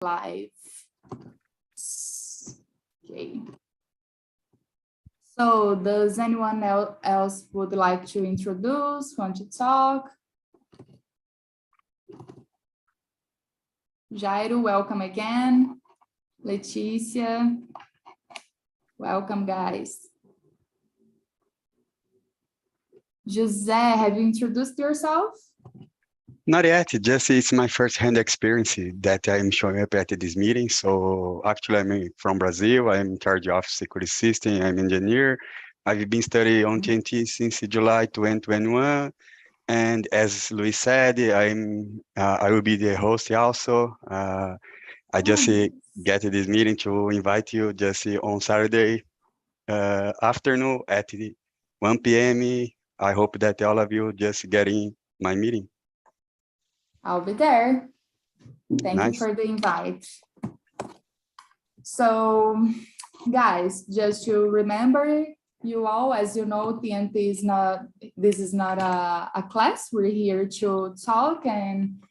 Live. Okay. So does anyone else would like to introduce, want to talk? Jairo, welcome again. Leticia, welcome, guys. Jose, have you introduced yourself? Not yet, just it's my first-hand experience that I'm showing up at this meeting. So actually, I'm from Brazil. I'm in charge of security system. I'm engineer. I've been studying on TNT since July 2021. And as Luis said, I will be the host also. I just get to this meeting to invite you just on Saturday afternoon at 1 p.m. I hope that all of you just get in my meeting. I'll be there. Thank you for the invite. So, guys, just to remember you all, as you know, TNT is not, this is not a class. We're here to talk and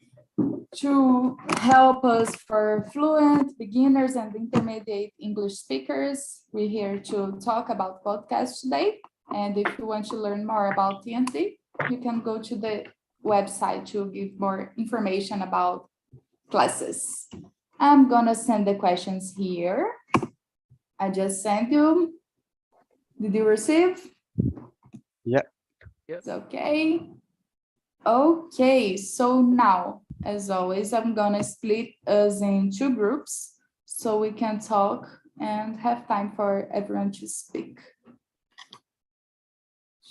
to help us for fluent beginners and intermediate English speakers. We're here to talk about podcasts today. And if you want to learn more about TNT, you can go to the website to give more information about classes. I'm gonna send the questions here. I just sent you. Did you receive? Yeah. It's okay. Okay, so now, as always, I'm gonna split us in two groups so we can talk and have time for everyone to speak.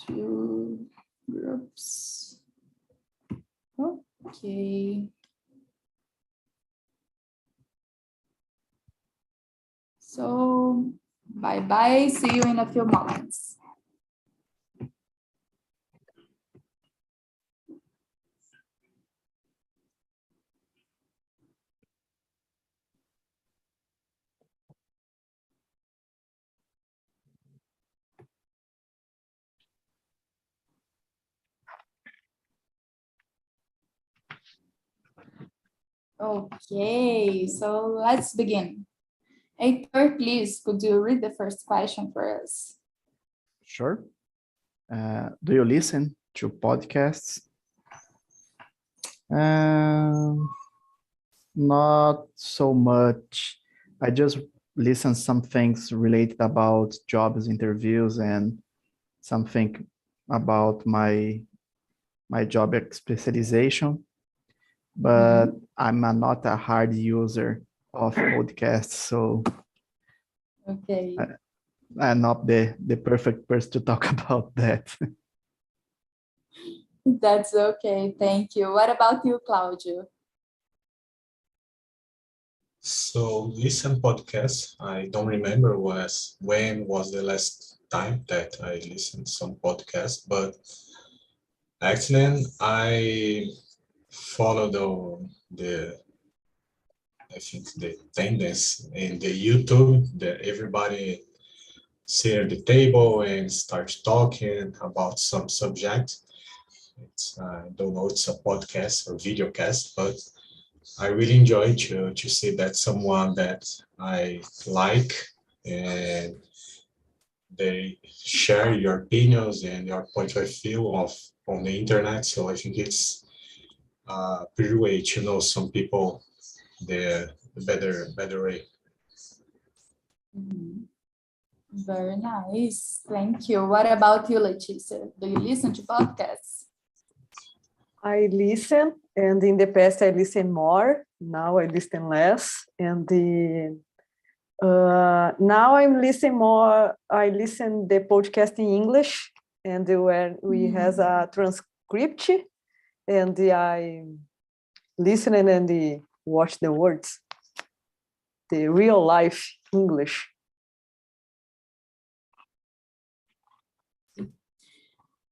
Two groups. Okay. So, bye-bye. See you in a few moments. Okay, so let's begin. Heitor, please, could you read the first question for us? Sure. Do you listen to podcasts? Not so much. I just listen some things related about jobs interviews and something about my job specialization, but I'm not a hard user of podcasts, so Okay. I'm not the perfect person to talk about that. That's okay, thank you. What about you, Claudio? So listen podcasts. I don't remember when was the last time that I listened to some podcasts, but actually I follow the I think the tendency in the YouTube that everybody sit at the table and starts talking about some subject. I don't know, it's a podcast or videocast, but I really enjoy to see that someone that I like and they share your opinions and your point of view on the internet. So I think it's a pretty way to know some people the better way. Very nice, thank you. What about you, Leticia? Do you listen to podcasts? I listen, and in the past I listen more. Now I listen less, and now I'm listening more. I listen the podcast in English, and where we has a transcript, and I listen and watch the words, the real life English.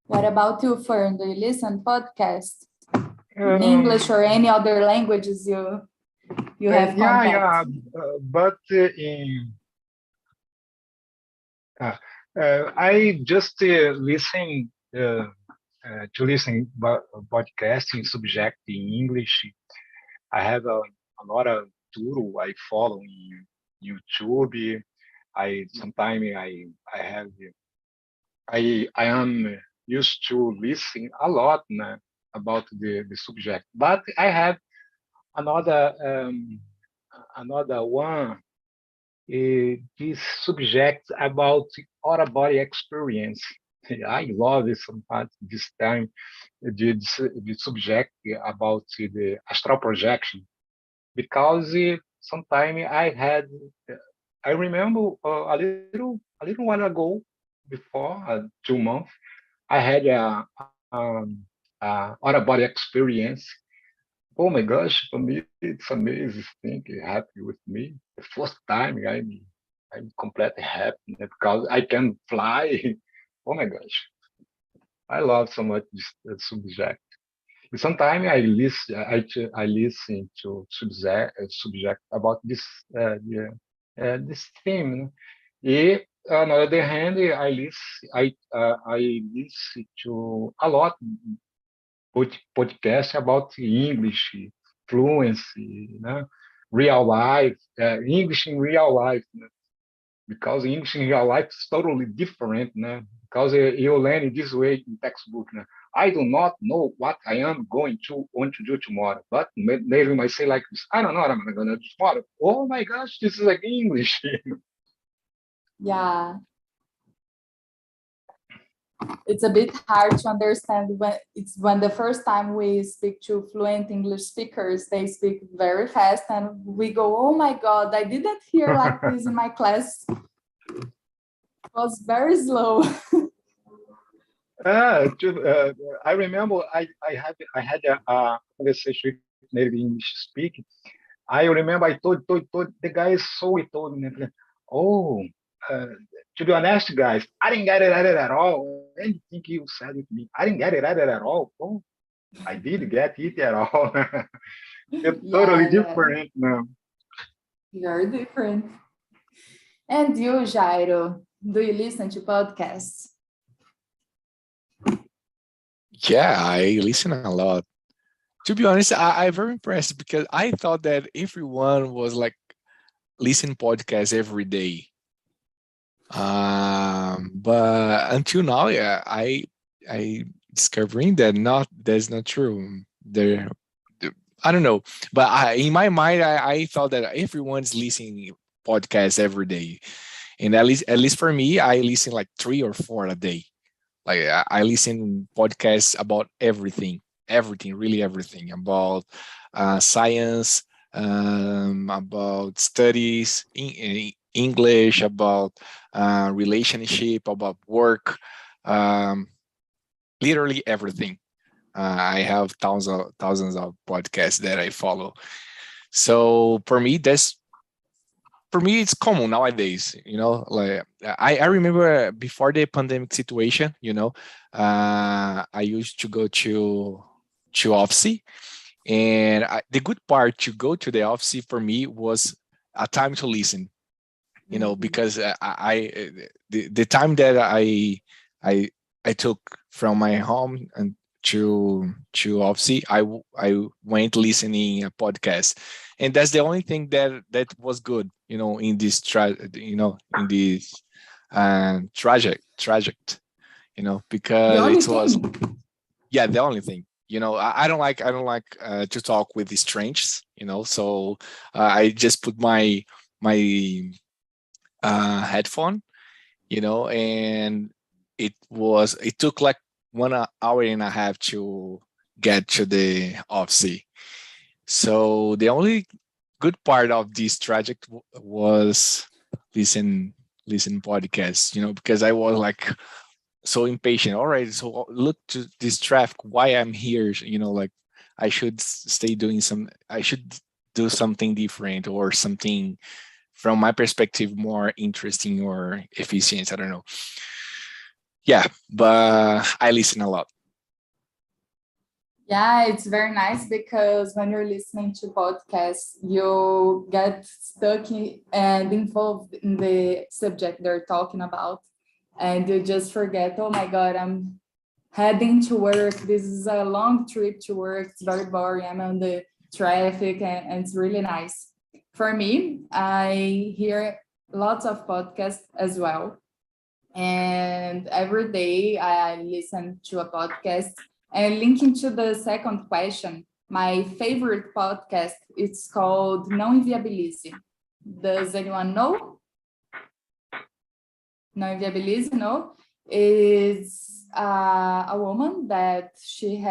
What about you, Fern? Do you listen podcasts in English or any other languages you have contact? But I just listen to podcasting subject in English. I have a lot of Arturo, I follow in YouTube. Sometimes I am used to listen a lot about the subject, but I have another another one. This subject about out of body experience. I love it sometimes. This time, the subject about the astral projection because sometimes I remember a little while ago, before 2 months, I had a out of body experience. Oh my gosh, for me it's amazing thing. Happy with me. The first time I'm completely happy because I can fly. Oh my gosh, I love so much this subject. Sometimes I listen to subject about this theme. E on the other hand, I listen to a lot podcast about English fluency, real life, English in real life, because English in real life is totally different, because you learn it this way in textbook. I do not know what I am going to want to do tomorrow, but maybe I might say like this, I don't know what I'm going to do tomorrow. Oh my gosh, this is like English. Yeah. It's a bit hard to understand when the first time we speak to fluent English speakers, they speak very fast and we go, oh my God, I didn't hear like this in my class. It was very slow. I remember I had a conversation with native English speaking. I remember I told the guy so he told me, oh, uh, to be honest, guys, I didn't get it at all. Anything you said with me, I didn't get it at all. Oh, I did get it at all. It's totally different now. Very different. And you, Jairo, do you listen to podcasts? Yeah, I listen a lot. To be honest, I'm very impressed because I thought that everyone was like listen podcasts every day. But until now, yeah, I discovering that that's not true. I don't know, but in my mind, I thought that everyone's listening podcasts every day, and at least for me, I listen like 3 or 4 a day. Like I listen podcasts about everything, really everything about science, about studies, English, about relationship, about work, um, literally everything. I have thousands of podcasts that I follow. So for me it's common nowadays, like I remember before the pandemic situation, I used to go to office, and the good part to go to the office for me was a time to listen, because the time that I I took from my home and to office, I went listening a podcast, and that's the only thing that was good, in this in this traject, The because only it was, thing. yeah, the only thing. I don't like to talk with the strangers, so I just put my headphone, and it took like 1 hour and a half to get to the office. So the only good part of this project was listen podcasts, because I was like so impatient. All right, so look to this traffic, why I'm here, like I should I should do something different, or something from my perspective more interesting or efficient. I don't know. Yeah, but I listen a lot. Yeah, it's very nice because when you're listening to podcasts, you get stuck and involved in the subject they're talking about. And you just forget, oh my God, I'm heading to work. This is a long trip to work. It's very boring. I'm on the traffic and it's really nice. For me, I hear lots of podcasts as well. And every day I listen to a podcast. And linking to the second question, my favorite podcast, it's called Não Inviabilize. Does anyone know? Não Inviabilize, no? Is a woman that she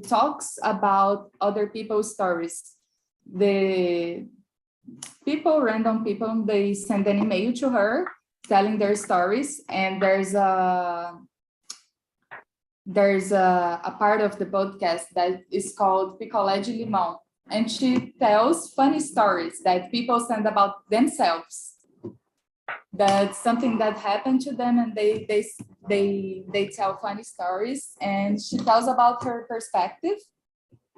talks about other people's stories. The people, random people, they send an email to her telling their stories, and there's a part of the podcast that is called Picolé de Limão, and she tells funny stories that people send about themselves. That's something that happened to them, and they tell funny stories, and she tells about her perspective.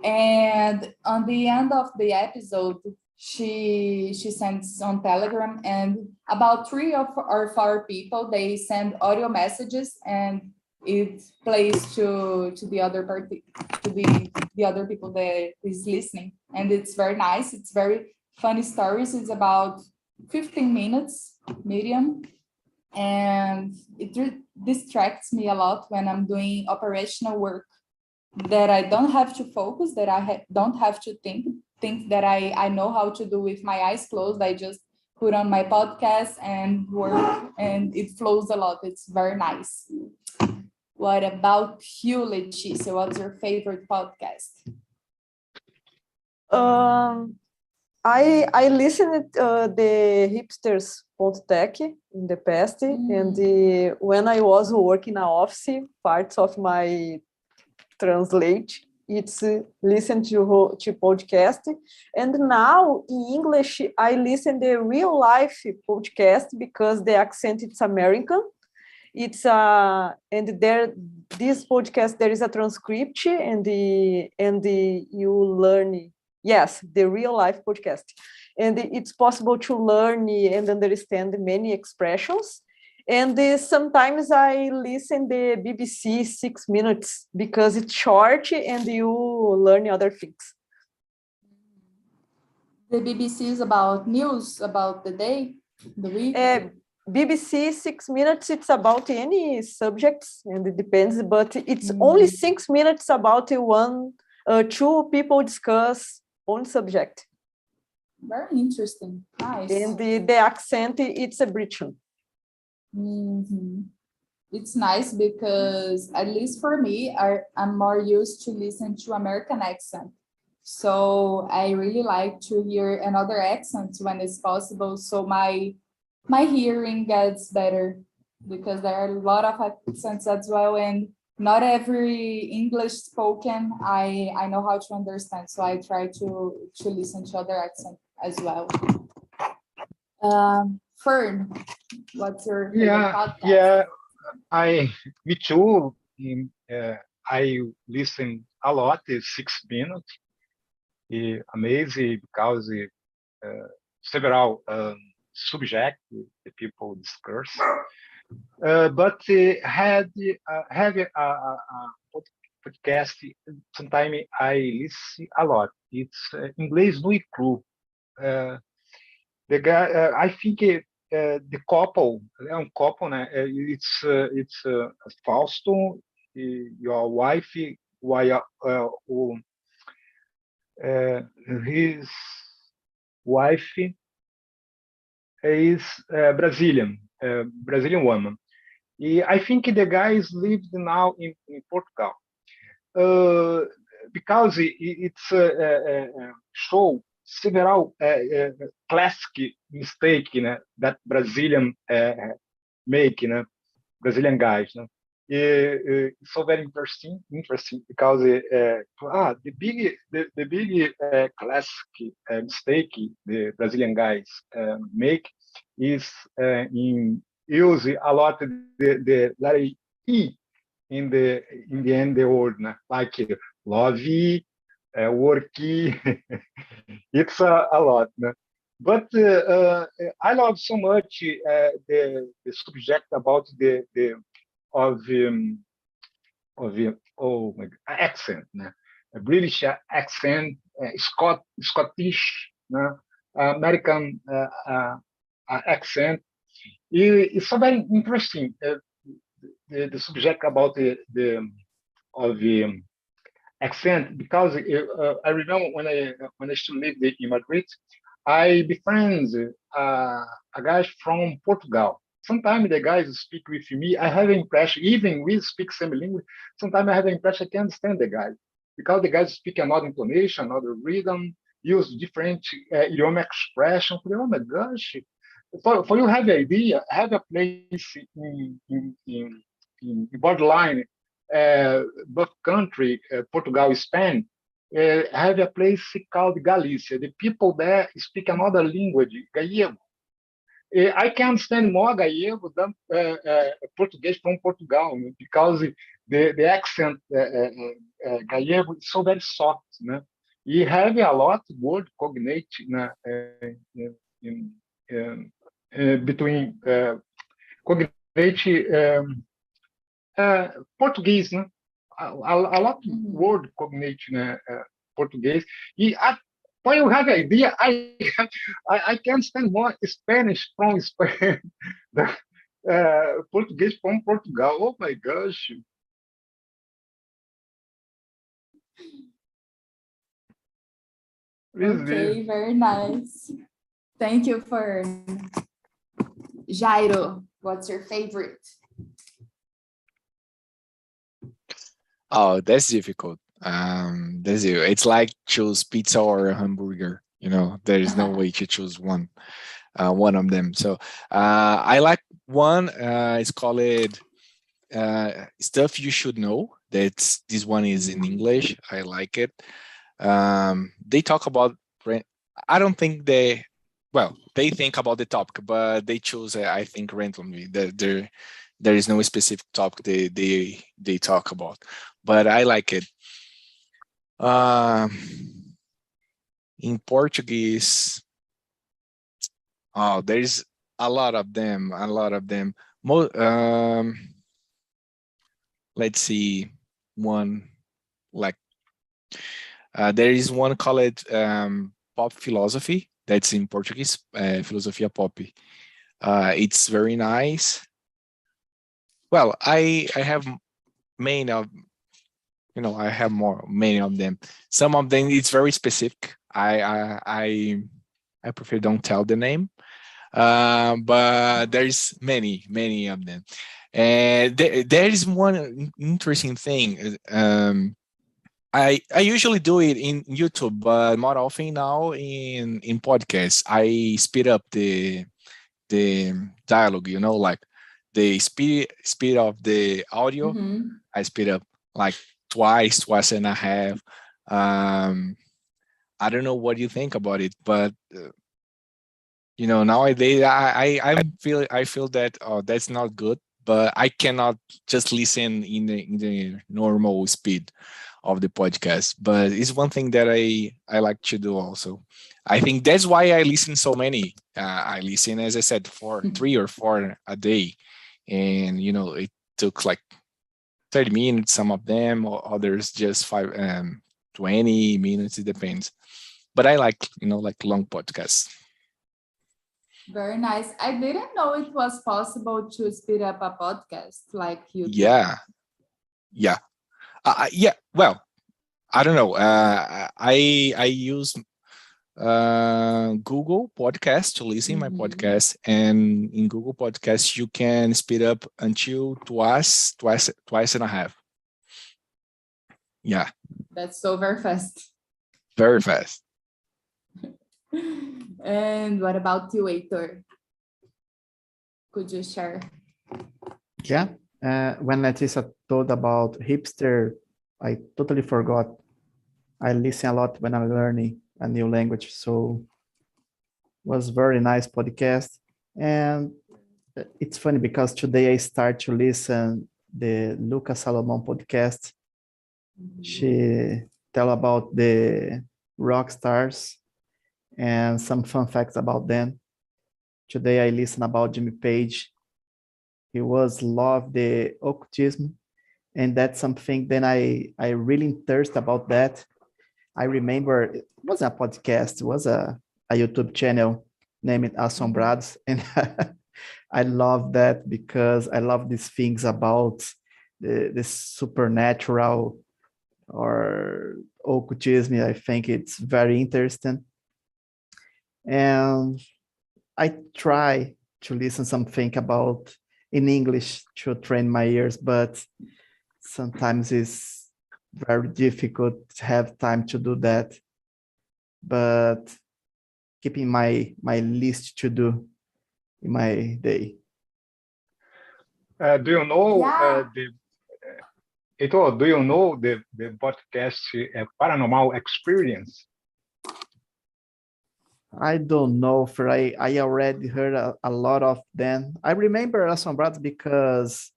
And on the end of the episode, she sends on Telegram, and about 3 or 4 people, they send audio messages, and it plays to the other party, to the other people that is listening. And it's very nice. It's very funny stories. It's about 15 minutes medium, and it distracts me a lot when I'm doing operational work, that I don't have to focus, that I don't have to think that I know how to do with my eyes closed. I just put on my podcast and work, and it flows a lot. It's very nice. What about you, Leticia? What's your favorite podcast? I listened the hipsters.tech in the past, and when I was working in an office, parts of my translate, it's listen to podcast. And now in English, I listen the real life podcast because the accent it's American. It's and there this podcast there is a transcript and you learn. Yes, the real life podcast, and it's possible to learn and understand many expressions. And sometimes I listen the BBC 6 minutes because it's short and you learn other things. The BBC is about news, about the day, the week? BBC 6 minutes, it's about any subjects, and it depends, but it's only 6 minutes about two people discuss one subject. Very interesting. Nice. And the accent, it's a British. It's nice because, at least for me, I'm more used to listen to American accent. So I really like to hear another accent when it's possible. So my hearing gets better, because there are a lot of accents as well, and not every English spoken I know how to understand. So I try to listen to other accents as well. Fern, what's your favorite podcast? Me too. I listen a lot. 6 minutes. Amazing because several subjects the people discuss. But have a podcast. Sometimes I listen a lot. It's Inglês no Cru. The guy, I think the couple, couple, né? It's Fausto, your wife, his wife is Brazilian woman. I think the guys live now in Portugal. Because it's show several classic mistake that Brazilian make, Brazilian guys. It's so very interesting because the big classic mistake the Brazilian guys make is in use a lot the letter E in the end the word, like love, work. It's a lot. But I love so much the subject about the accent, a British accent, Scottish, American accent. It's so very interesting. The subject about the accent, because I remember when I still lived in Madrid, I befriended a guy from Portugal. Sometimes the guys speak with me, I have an impression, even we speak same language, sometimes I have an impression I can understand the guy, because the guys speak another intonation, another rhythm, use different idiom expression. Oh my gosh, for you have an idea, have a place in borderline both country, Portugal, Spain, have a place called Galicia. The people there speak another language, Gallego. I can understand more Gallego than Portuguese from Portugal, because the accent Gallego is so very soft. Né? You have a lot of word cognate between cognate português, né? A lot of word cognate português. E when you have an idea, I can stand more Spanish from Spain than Portuguese from Portugal. Oh my gosh. Okay, very nice. Thank you for Jairo. What's your favorite? Oh, that's difficult. It's like choose pizza or a hamburger. There is no way to choose one of them. So I like one. It's called Stuff You Should Know. This one is in English. I like it. They talk about. I don't think they think about the topic, but they choose. I think randomly. There is no specific topic they talk about, but I like it. In Portuguese, there's a lot of them. Let's see, one like there is one called pop philosophy. That's in Portuguese, filosofia pop. It's very nice. Well, I have many of, I have many of them. Some of them it's very specific. I prefer don't tell the name, but there's many of them. And there is one interesting thing. I usually do it in YouTube, but more often now in podcasts. I speed up the dialogue. Like the speed of the audio. I speed up like twice and a half. I don't know what you think about it, but nowadays I feel that that's not good, but I cannot just listen in the normal speed of the podcast. But it's one thing that I like to do also. I think that's why I listen so many. I listen, as I said, 3 or 4 a day, and it took like 30 minutes, some of them, or others just 20 minutes, it depends. But I like long podcasts. Very nice. I didn't know it was possible to speed up a podcast like you do. Yeah. Well, I don't know. I use Google Podcast to listen my podcast, and in Google Podcasts you can speed up until twice and a half. Yeah, that's so very fast. Very fast. And what about you, Heitor? Could you share? Yeah, when Leticia told about hipster, I totally forgot. I listen a lot when I'm learning a new language, so was very nice podcast. And it's funny because today I start to listen the Lucas Salomon podcast. She tell about the rock stars and some fun facts about them. Today I listen about Jimmy Page. He was love the occultism, and that's something then I really thirst about that. I remember it wasn't a podcast, it was a a YouTube channel named Assombrados, and I love that because I love these things about the supernatural or occultism. I think it's very interesting. And I try to listen something about in English to train my ears, but sometimes it's very difficult to have time to do that. But keeping my list to do in my day. Do you know Yeah. Heitor, do you know the podcast Paranormal Experience? I don't know if I already heard a lot of them. I remember Assombrados because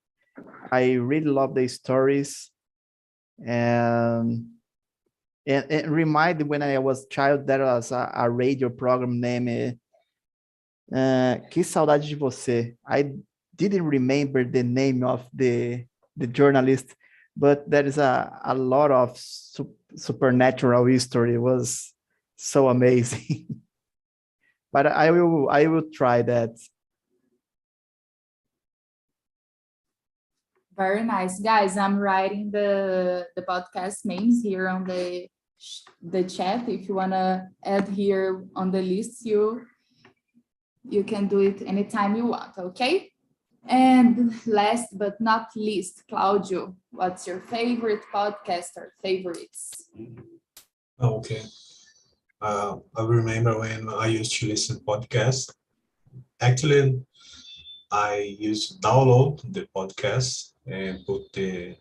I really love the stories, and it reminded when I was child there was a radio program named Que Saudade de Você. I didn't remember the name of the journalist, but there is a lot of supernatural history. It was so amazing. But I will try that. Very nice, guys. I'm writing the podcast names here on the chat. If you wanna add here on the list, you can do it anytime you want. Okay. And last but not least, Claudio, what's your favorite podcast or favorites? Okay. I remember when I used to listen podcast. Actually, I used to download the podcast and put the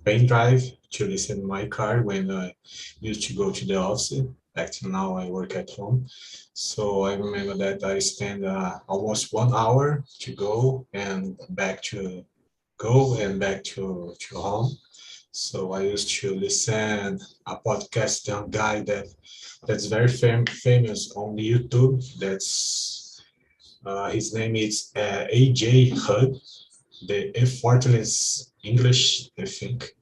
pen drive to listen in my car when I used to go to the office. Actually, now I work at home. So I remember that I spend almost 1 hour to go and back to home. So I used to listen a podcast on a guy that's very famous on YouTube. That's his name is AJ Hud, the effortless English, I think.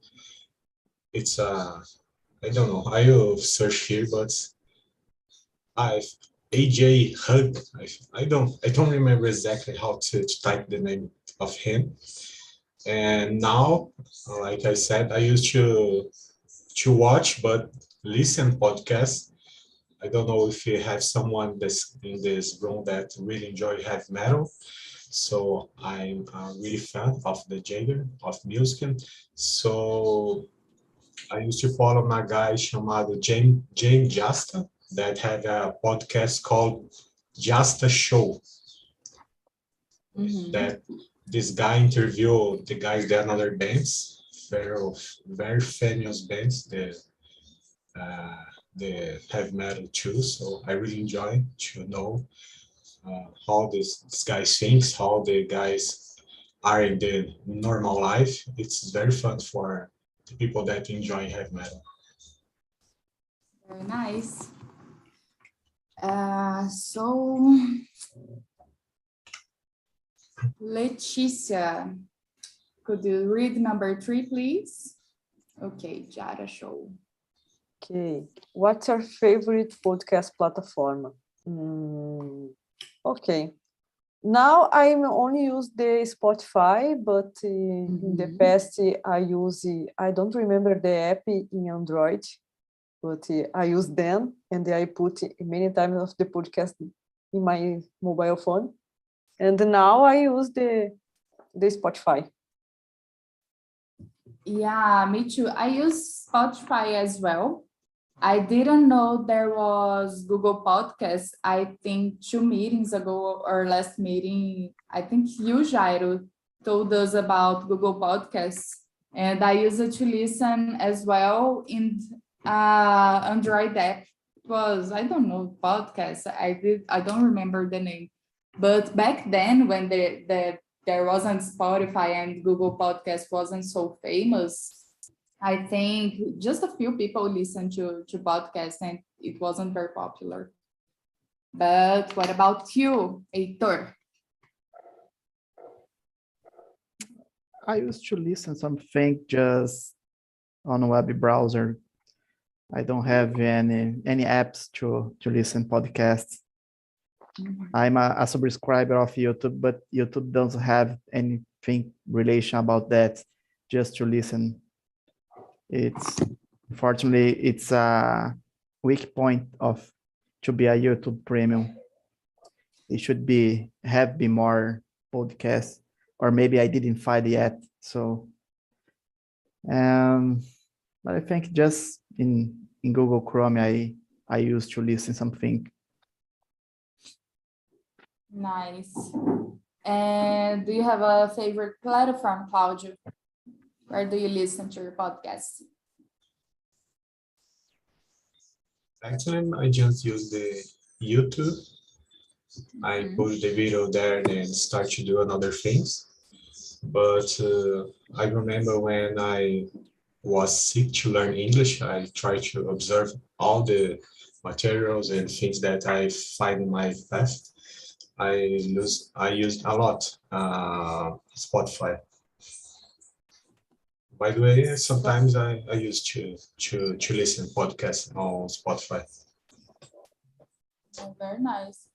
It's I don't know. I will search here, but AJ Hud. I don't remember exactly how to type the name of him. And now, like I said, I used to watch, but listen podcasts. I don't know if you have someone that's in this room that really enjoy heavy metal. So I'm a really fan of the genre of music. So I used to follow my guy chamado James Justa that had a podcast called Justa Show. That this guy interviewed the guys that other bands, very famous bands, the heavy metal too. So I really enjoy to know how this guys thinks, how the guys are in the normal life. It's very fun for the people that enjoy heavy metal. Very nice. So Leticia, could you read number 3, please? Okay, Jara, show. Okay, what's your favorite podcast platform? Okay, now I only use the Spotify, but in the past I don't remember the app in Android, but I use them and I put many times of the podcast in my mobile phone. And now I use the Spotify. Yeah, me too. I use Spotify as well. I didn't know there was Google Podcasts. I think 2 meetings ago or last meeting, I think you, Jairo, told us about Google Podcasts. And I use it to listen as well in Android app. It was, I don't know, podcast. I don't remember the name. But back then, when there wasn't Spotify and Google Podcast wasn't so famous, I think just a few people listened to podcasts and it wasn't very popular. But what about you, Heitor? I used to listen something just on a web browser. I don't have any apps to listen podcasts. I'm a subscriber of YouTube, but YouTube doesn't have anything relation about that, just to listen. Fortunately, it's a weak point to be a YouTube premium. It should have more podcasts, or maybe I didn't find it yet. So, but I think just in Google Chrome, I used to listen something. Nice. And do you have a favorite platform, Claudio? Where do you listen to your podcasts? Actually, I just use the YouTube. I push the video there and start to do another things. But I remember when I was sick to learn English, I tried to observe all the materials and things that I find in my path. I used a lot Spotify. By the way, sometimes I used to listen podcasts on Spotify. Oh, very nice.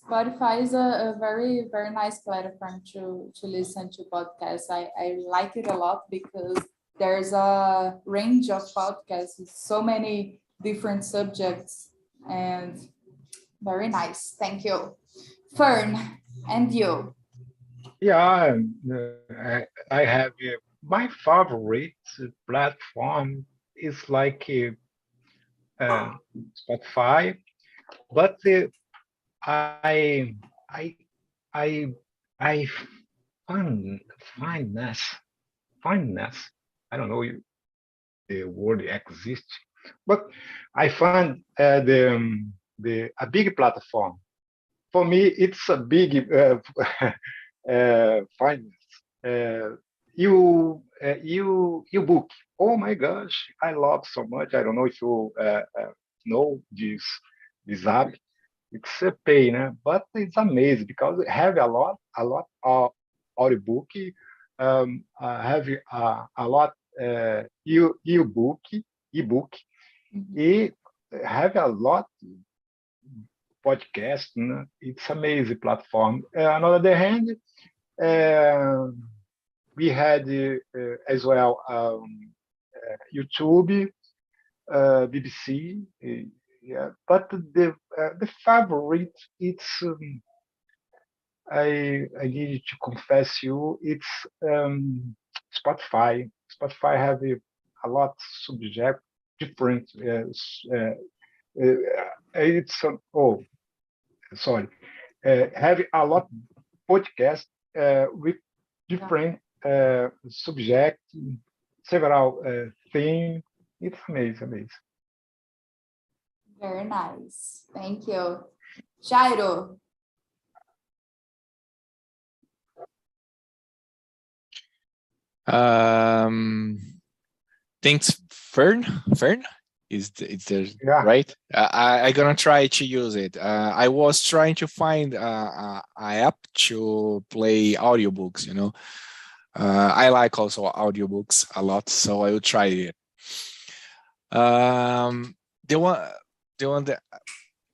Spotify is a very, very nice platform to listen to podcasts. I like it a lot because there's a range of podcasts with so many different subjects, and very nice. Thank you. Fern, and you? Yeah, I have my favorite platform is like Spotify, but I I I I find findness. I don't know if the word exists, but I find the a big platform. For me, it's a big findness. You book. Oh my gosh, I love so much. I don't know if you know this app. It's a pain, but it's amazing because it have a lot of audiobook. Have a lot ebook. It have a lot podcast. It's amazing platform. On the other hand, we had as well YouTube, BBC. Yeah, but the favorite it's I need to confess you it's Spotify. Spotify have a lot subject different. It's oh sorry, have a lot podcast with different subject, several themes. It's amazing. Very nice. Thank you. Jairo. Thanks, Fern. Fern is there Yeah. right? I gonna try to use it. I was trying to find a app to play audiobooks. I like also audiobooks a lot, so I will try it. The one that,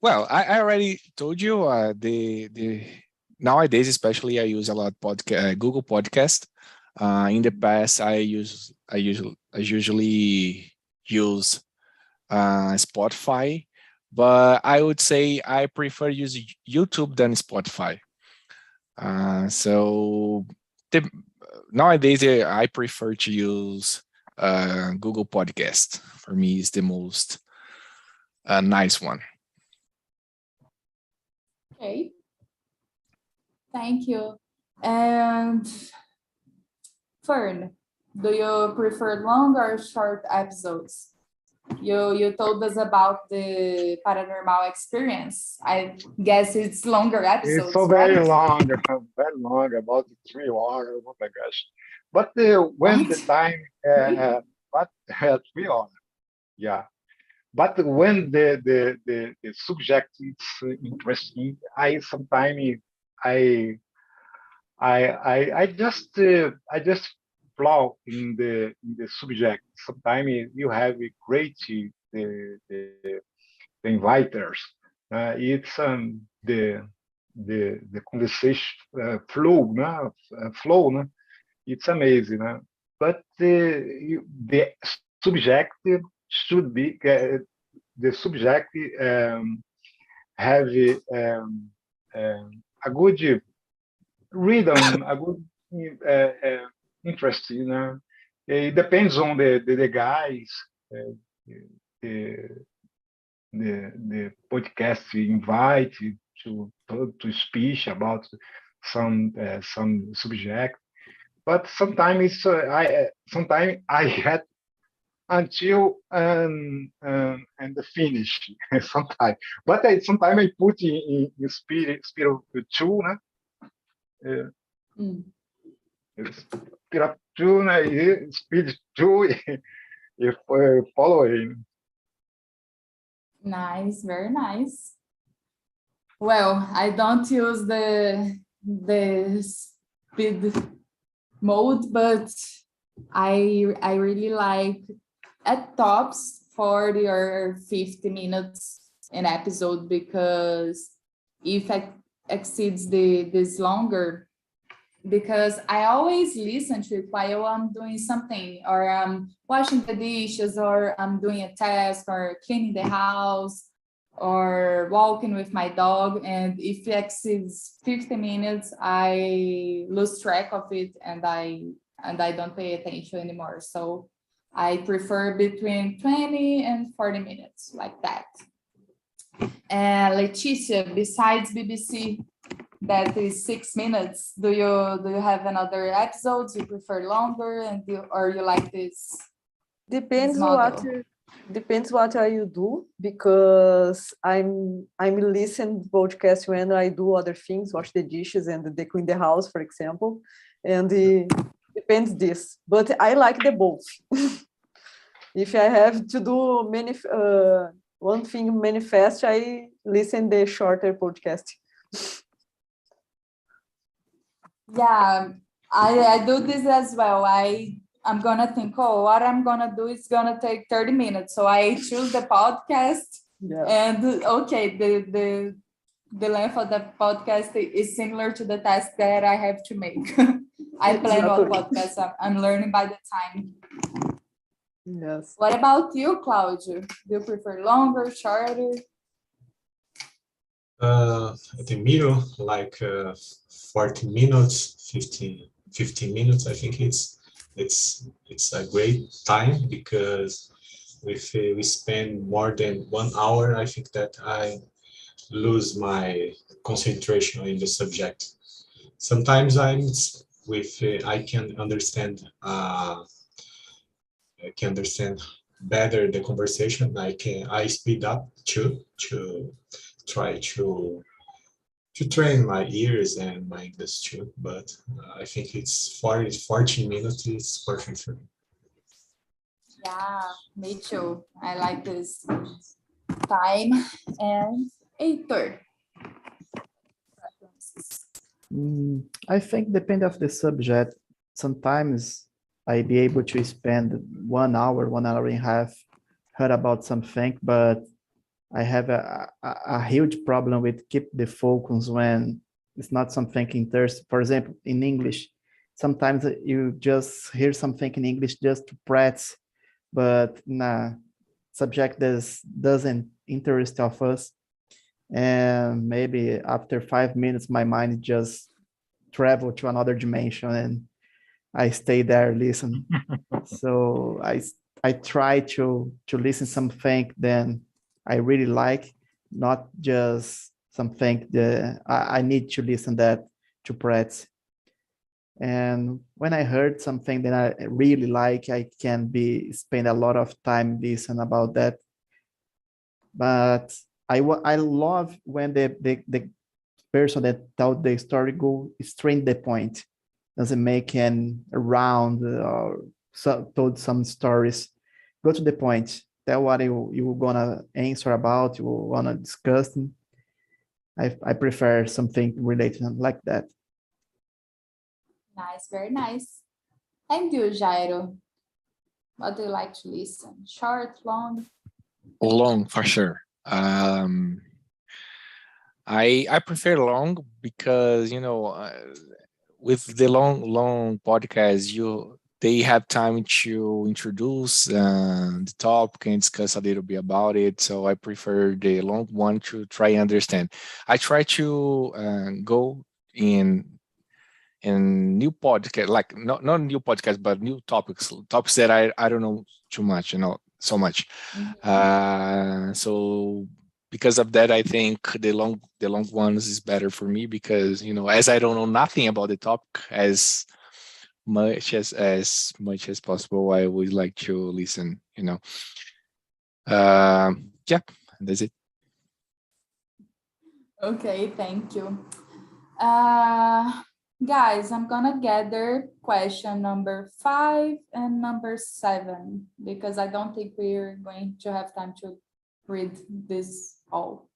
well, I already told you the nowadays, especially I use a lot Google Podcast. In the past, I usually use Spotify, but I would say I prefer use YouTube than Spotify. So nowadays I prefer to use Google Podcast. For me, is the most nice one. Okay. Thank you. And Fern, do you prefer long or short episodes? You told us about the paranormal experience. I guess it's longer episodes. It's so right? very long, about 3 hours. Oh my gosh! But when the time, but 3 hours, yeah. But when the subject is interesting, I sometimes I just flow in the subject. Sometimes you have a great the inviters. It's the conversation flow, flow. It's amazing. But the subject should be the subject have a good rhythm, a good interest. It depends on the guys, the the podcast invite to speak about some subject. But sometimes I had until and the finish sometimes. But sometimes I put in spirit two, spirit two, speed two, if following. Nice, very nice. Well, I don't use the speed mode, but I really like at tops 40 or 50 minutes an episode, because if it exceeds this longer, because I always listen to it while I'm doing something, or I'm washing the dishes, or I'm doing a task, or cleaning the house, or walking with my dog. And if it exceeds 50 minutes, I lose track of it, and I don't pay attention anymore. So I prefer between 20 and 40 minutes, like that. And Leticia, besides BBC, that is 6 minutes, do you have another episodes you prefer longer, and or you like this? Depends model? what you do, because I'm listen podcast when I do other things, wash the dishes and they clean the house, for example, and depends this. But I like the both. If I have to do many one thing manifest, I listen the shorter podcast. Yeah, I do this as well. I'm gonna think, oh, what I'm gonna do is gonna take 30 minutes. So I choose the podcast, and okay, the length of the podcast is similar to the task that I have to make. I plan what podcast I'm learning by the time. Yes. What about you, Claudio? Do you prefer longer, shorter? At the middle, like 40 minutes, 50 minutes. I think it's a great time, because if we spend more than 1 hour, I think that I lose my concentration in the subject. Sometimes I can understand better the conversation. I speed up to try to train my ears and my English too, but I think it's 40 minutes is perfect for me. Yeah, me too. I like this time. And Heitor. I think depend of the subject. Sometimes I be able to spend 1 hour, 1 hour and a half, heard about something, but I have a huge problem with keep the focus when it's not something interesting. For example, in English, sometimes you just hear something in English just to practice, but nah, subject doesn't interest of us. And maybe after 5 minutes, my mind just travel to another dimension and I stay there, listen. So I try to listen something then I really like, not just something that I need to listen that to practice. And when I heard something that I really like, I can spend a lot of time listen about that. But I love when the person that told the story go straight the point, doesn't make an around or told some stories, go to the point, tell what you gonna answer about, you wanna discuss. I prefer something related like that. Nice, very nice. And you, Jairo? What do you like to listen? Short, long? Long for sure. I prefer long because with the long podcast, they have time to introduce the topic and discuss a little bit about it. So I prefer the long one to try and understand. I try to go in new podcast, like not new podcast, but new topics that I don't know too much, so much. So because of that, I think the long ones is better for me because as I don't know nothing about the topic much as possible, I would like to listen. Yeah, that's it. Okay, thank you. Guys, I'm gonna gather question number 5 and number 7 because I don't think we're going to have time to read this all.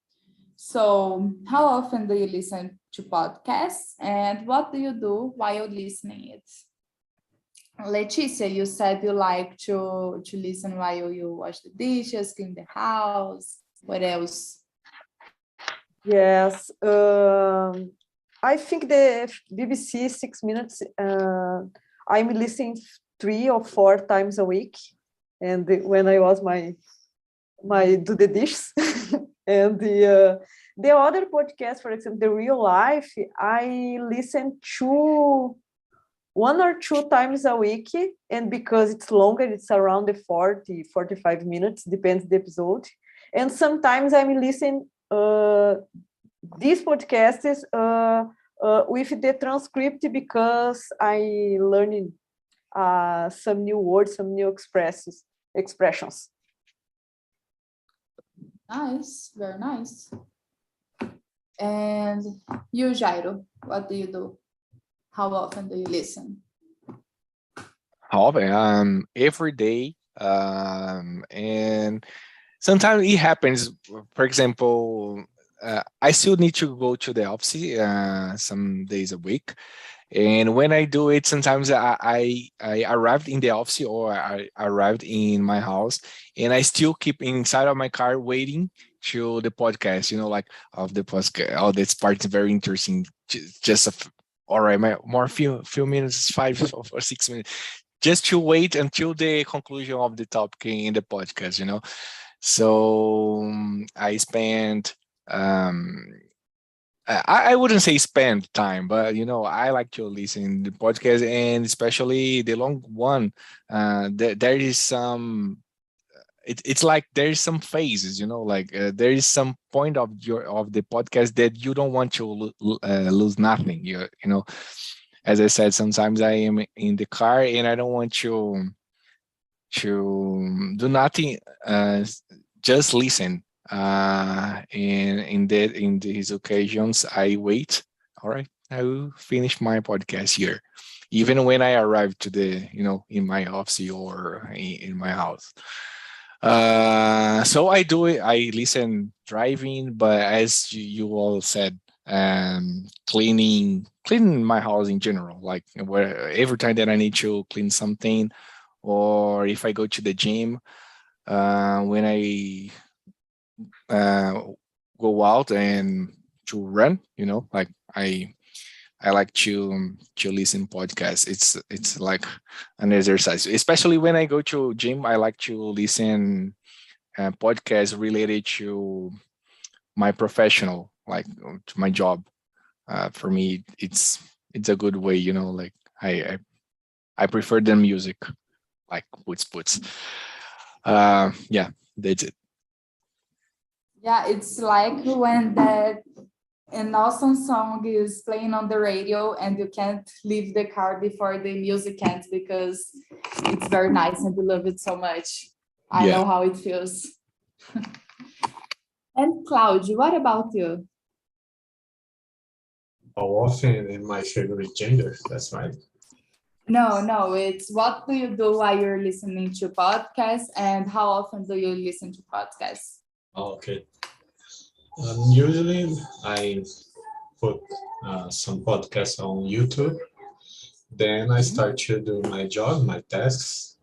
So, how often do you listen to podcasts and what do you do while listening it? Leticia, you said you like to listen while you wash the dishes, clean the house. What else? Yes, I think the BBC 6 Minutes, I'm listening 3 or 4 times a week. And when I was my do the dishes. And the other podcast, for example, the Real Life, I listen to 1 or 2 times a week. And because it's longer, it's around the 45 minutes, depends the episode. And sometimes I'm listening these podcasts with the transcript because I learning some new words, some new expressions. Nice, very nice. And you, Jairo, what do you do? How often do you listen? How often? Every day. And sometimes it happens. For example, I still need to go to the office some days a week. And when I do it, sometimes I arrived in the office or I arrived in my house and I still keep inside of my car waiting to the podcast, like of the podcast. Oh, this part is very interesting. All right, more few minutes, 5 or 6 minutes, just to wait until the conclusion of the topic in the podcast, So I spend I wouldn't say spend time, but I like to listen to the podcast, and especially the long one. There is some. It's like there is some phases, like there is some point of the podcast that you don't want to lose nothing. As I said, sometimes I am in the car and I don't want to do nothing. Just listen. In these occasions, I wait. All right, I will finish my podcast here, even when I arrive to the in my office or in my house. So I do it. I listen driving, but as you all said, cleaning my house in general, like where every time that I need to clean something, or if I go to the gym, when I go out and to run, like I like to listen podcasts. It's like an exercise, especially when I go to gym. I like to listen podcasts related to my professional, like to my job. For me, it's a good way, like I prefer the music, like puts. Yeah, that's it. Yeah, it's like when that an awesome song is playing on the radio and you can't leave the car before the music ends because it's very nice and you love it so much. I Yeah. know how it feels. And Claudio, what about you? How often in my favorite gender, that's right. No, it's what do you do while you're listening to podcasts and how often do you listen to podcasts? Okay. Usually I put some podcasts on YouTube. Then I start to do my job, my tasks.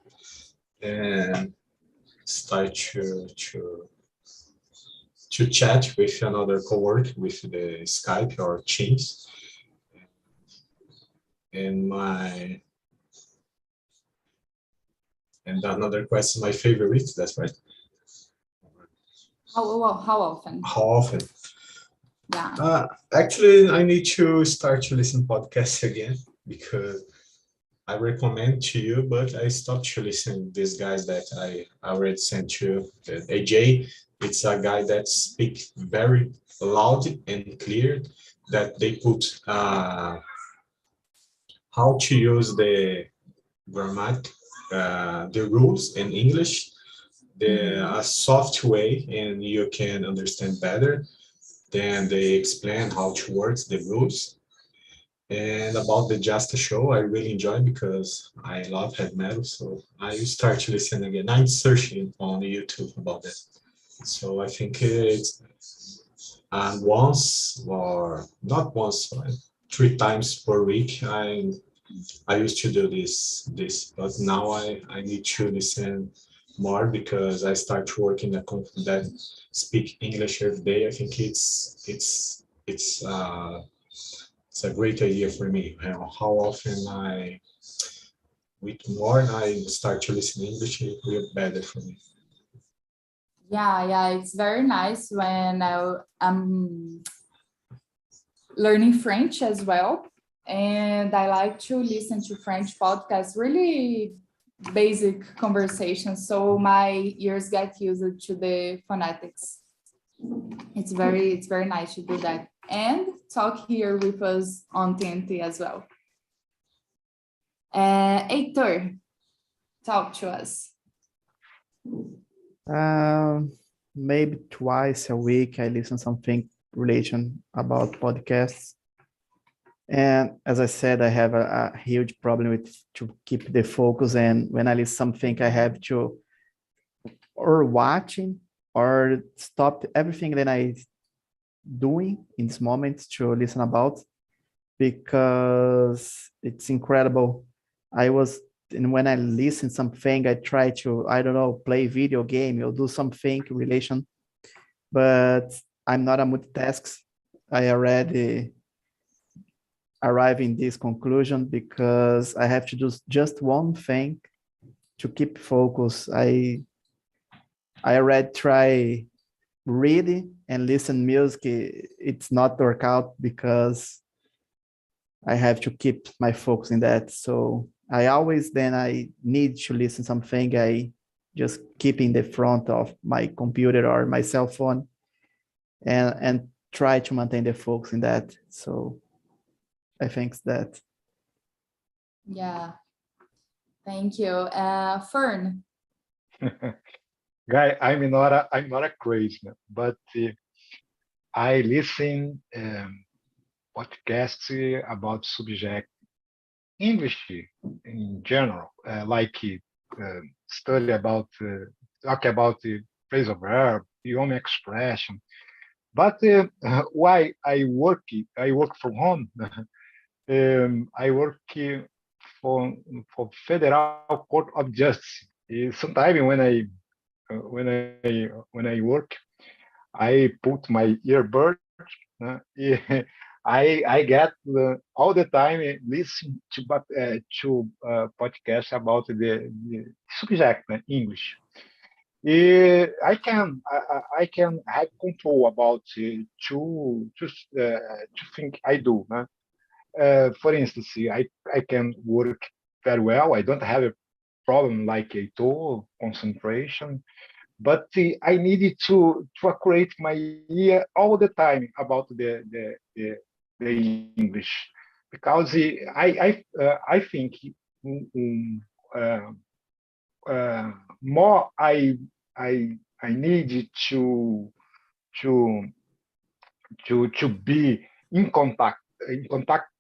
And start to chat with another coworker with the Skype or Teams. And another question, my favorite, that's right. How often? How often? Yeah. Actually, I need to start to listen podcasts again because I recommend to you, but I stopped to listen these guys that I already sent to AJ. It's a guy that speaks very loud and clear, that they put how to use the grammar, the rules in English, a soft way, and you can understand better. Then they explain how to work the rules. And about the Just a Show, I really enjoy because I love heavy metal. So I start to listen again. I'm searching on YouTube about that. So I think it's once or not once, 3 times per week. I used to do this, but now I need to listen more because I start to work in a company that speak English every day. I think it's a great idea for me. How often with more I start to listen English, it will be better for me. Yeah, it's very nice when I'm learning French as well. And I like to listen to French podcasts, really basic conversations. So my ears get used to the phonetics. It's very nice to do that. And talk here with us on TNT as well. Heitor, talk to us. Maybe twice a week I listen something relation about podcasts. And as I said, I have a huge problem with to keep the focus. And when I listen something, I have to or watching or stop everything that I doing in this moment to listen about, because it's incredible. And when I listen something, I try to, I don't know, play video game or do something relation, but I'm not a multitask. I already arrive in this conclusion because I have to do just one thing to keep focus. I already try reading and listen music. It's not work out because I have to keep my focus in that. So I need to listen something. I just keep in the front of my computer or my cell phone and try to maintain the focus in that. So I think that. Yeah. Thank you. Fern. Guy, I'm not a crazy, but I listen podcasts about subject English in general, like study about talk about the phrasal verb, the home expression. But why I work from home. I work for Federal Court of Justice. Sometimes when I work, I put my earbud. Uh, I get all the time listen to podcasts about the subject English. I can have control about to think I do. For instance, I can work very well. I don't have a problem like a tool concentration, but I needed to accurate my ear all the time about the English, because I think uh, more I need to to be in contact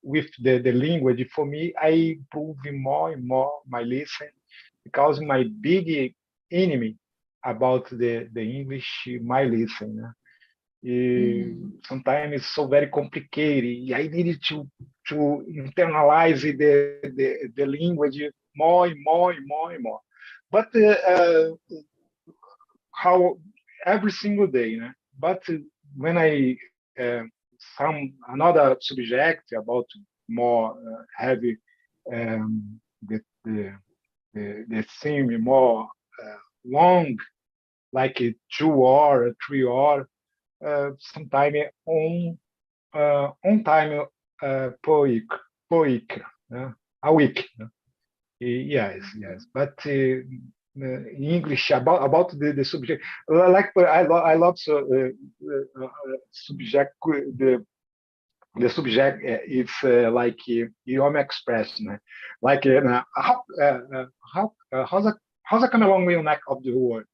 with the language. For me, I improve more and more my listen, because my big enemy about the English, my listen. Sometimes it's so very complicated. I needed to internalize the language more and more and more and more. But how every single day, né? But when I another subject about more heavy the theme more long, like 2 or 3 hour, sometime on time per week, a week. Yes. But in English about the subject, like I love subject the subject is like idioma expression, like how's a come along with your neck of the word?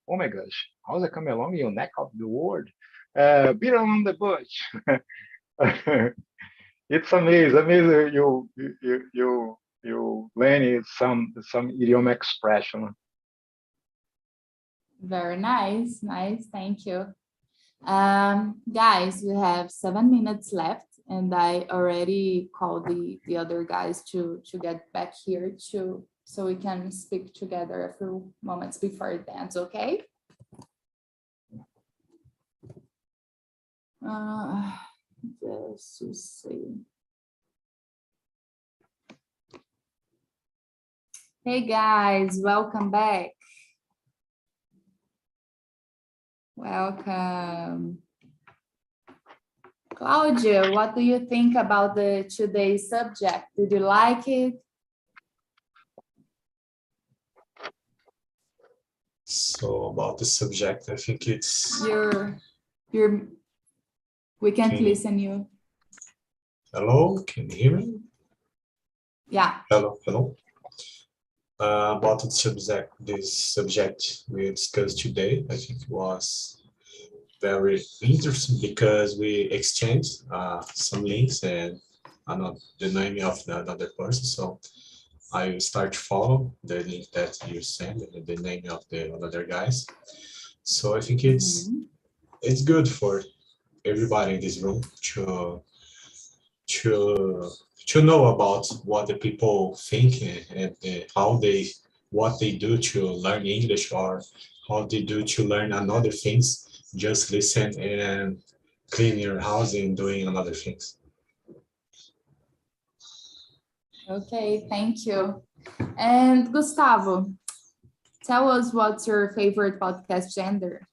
Oh my gosh, how's a come along with your neck of the word? Beat around the bush. It's amazing. You learn some idiom expression. Very nice. Thank you. Guys, we have 7 minutes left, and I already called the other guys to get back here so we can speak together a few moments before it ends, okay? Just to see. Hey guys, welcome back. Welcome. Claudia, what do you think about today's subject? Did you like it? So about the subject, I think it's... We can't listen you. Hello, can you hear me? Yeah. Hello. About this subject we discussed today, I think it was very interesting because we exchanged some links and the name of another person. So I start to follow the link that you send and the name of the other guys. So I think it's good for everybody in this room to know about what the people think and what they do to learn English or how they do to learn another things. Just listen and clean your house and doing another things. Okay, thank you. And Gustavo, tell us what's your favorite podcast gender?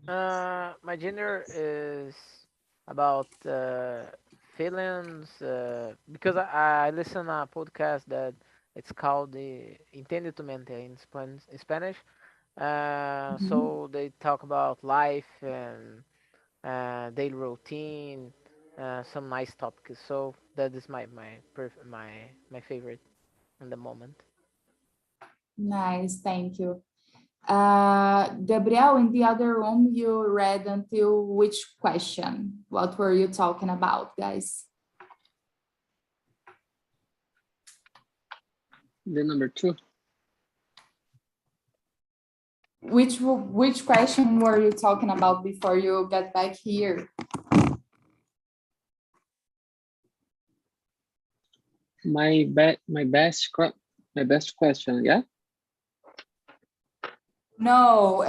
My gender is about feelings because I listen to a podcast that it's called the Intended to Mente in Spanish. So they talk about life and daily routine, some nice topics. So that is my favorite in the moment. Nice, thank you. Gabriel, in the other room, you read until which question? What were you talking about, guys? The number 2. Which question were you talking about before you get back here? My best question, yeah? No,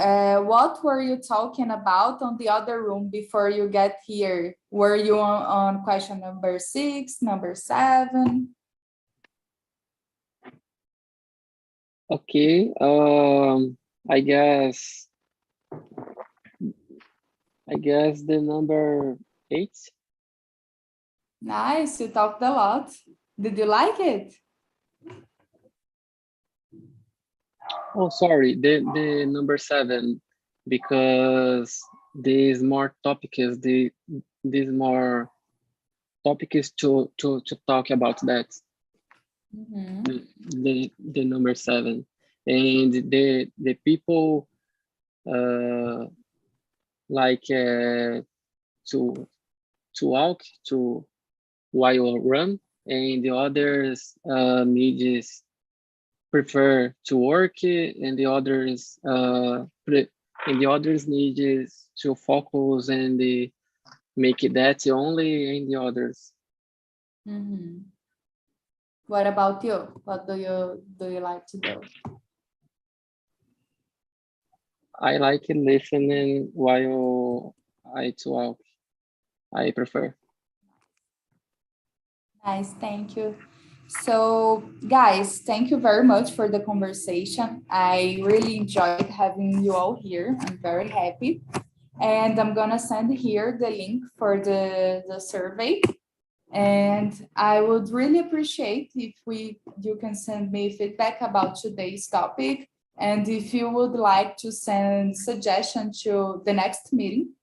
what were you talking about on the other room before you get here? Were you on question number 6, number 7? Okay, I guess the number 8. Nice, you talked a lot. Did you like it? Oh, sorry, the number 7, because there's more topics. There's more topics to talk about that. The number 7, and the people like to walk to while run, and the others needs prefer to work, and the others needs to focus and make that only in the others. What about you? What do you like to do? I like listening while I talk. I prefer. Nice, thank you. So, guys, thank you very much for the conversation. I really enjoyed having you all here. I'm very happy. And I'm gonna send here the link for the survey. And I would really appreciate if you can send me feedback about today's topic. And if you would like to send suggestions to the next meeting,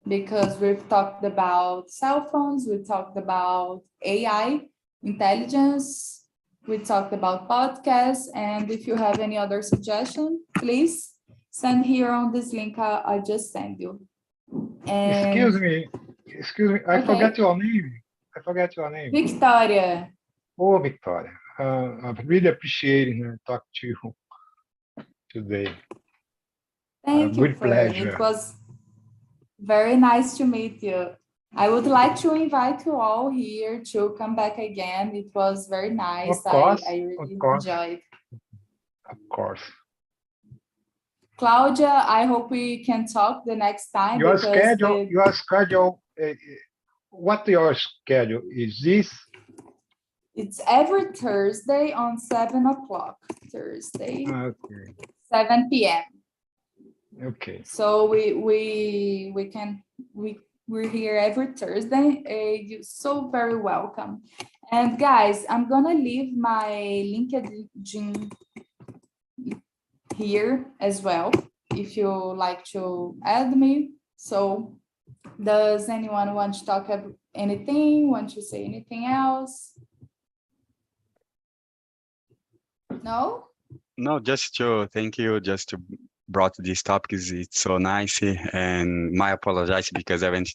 because we've talked about cell phones, we talked about AI, intelligence, we talked about podcasts, and if you have any other suggestion, please send here on this link I just sent you. And Excuse me, I Okay. forgot your name. Victoria, Oh, Victoria, I'm really appreciating talking to you today. thank you, Good Fern. pleasure. It was very nice to meet you. I would like to invite you all here to come back again. It was very nice. Of course, I really of course. enjoyed. Of course. Claudia, I hope we can talk the next time. Your because schedule, what your schedule is this? it's every Thursday on 7 o'clock, Thursday, Okay, 7 p.m. okay. So we're here every Thursday. You're so very welcome. And guys, I'm gonna leave my LinkedIn here as well, if you like to add me. So does anyone want to talk about anything, want to say anything else? No? No, just to thank you, just to brought this topic. It's so nice, and my apologize because I went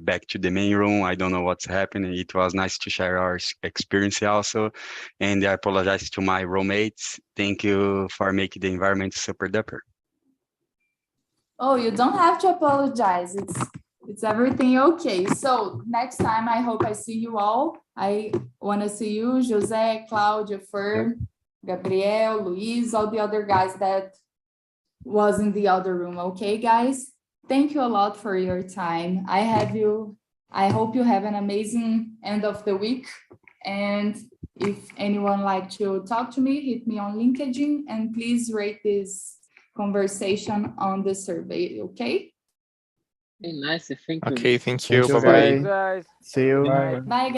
back to the main room. I don't know what's happening. It was nice to share our experience also, and I apologize to my roommates. Thank you for making the environment super duper. Oh, you don't have to apologize. It's everything okay. So next time, I hope I see you all. I want to see you, Jose, Claudia, Fern, Gabriel, Luis, all the other guys that was in the other room. Okay, guys? Thank you a lot for your time. I hope you have an amazing end of the week. And if anyone like to talk to me, hit me on LinkedIn, and please rate this conversation on the survey, okay? Hey, nice. Thank you. Okay, thank you. Thank you, Bye-bye. guys. Guys. See you. Bye. Bye, guys.